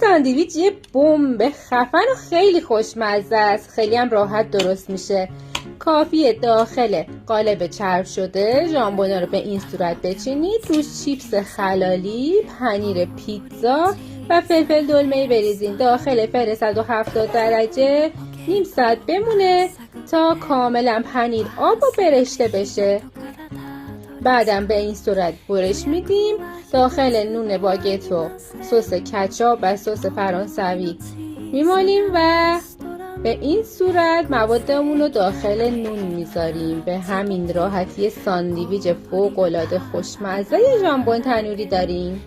ساندویچ یه بمب خفن و خیلی خوشمزه است. خیلی هم راحت درست میشه. کافیه داخل قالب چرب شده ژامبونا رو به این صورت بچینید، روش چیپس خلالی، پنیر پیتزا و فلفل دلمه‌ای بریزین. داخل فرن 170 درجه نیم ساعت بمونه تا کاملا پنیر آب و برشته بشه. بعدم به این صورت برش میدیم. داخل نون باگت و سس کچاپ و سس فرانسوی میمالیم و به این صورت موادمون رو داخل نون میذاریم. به همین راحتی ساندویچ فوق‌العاده خوشمزه ژامبون تنوری داریم.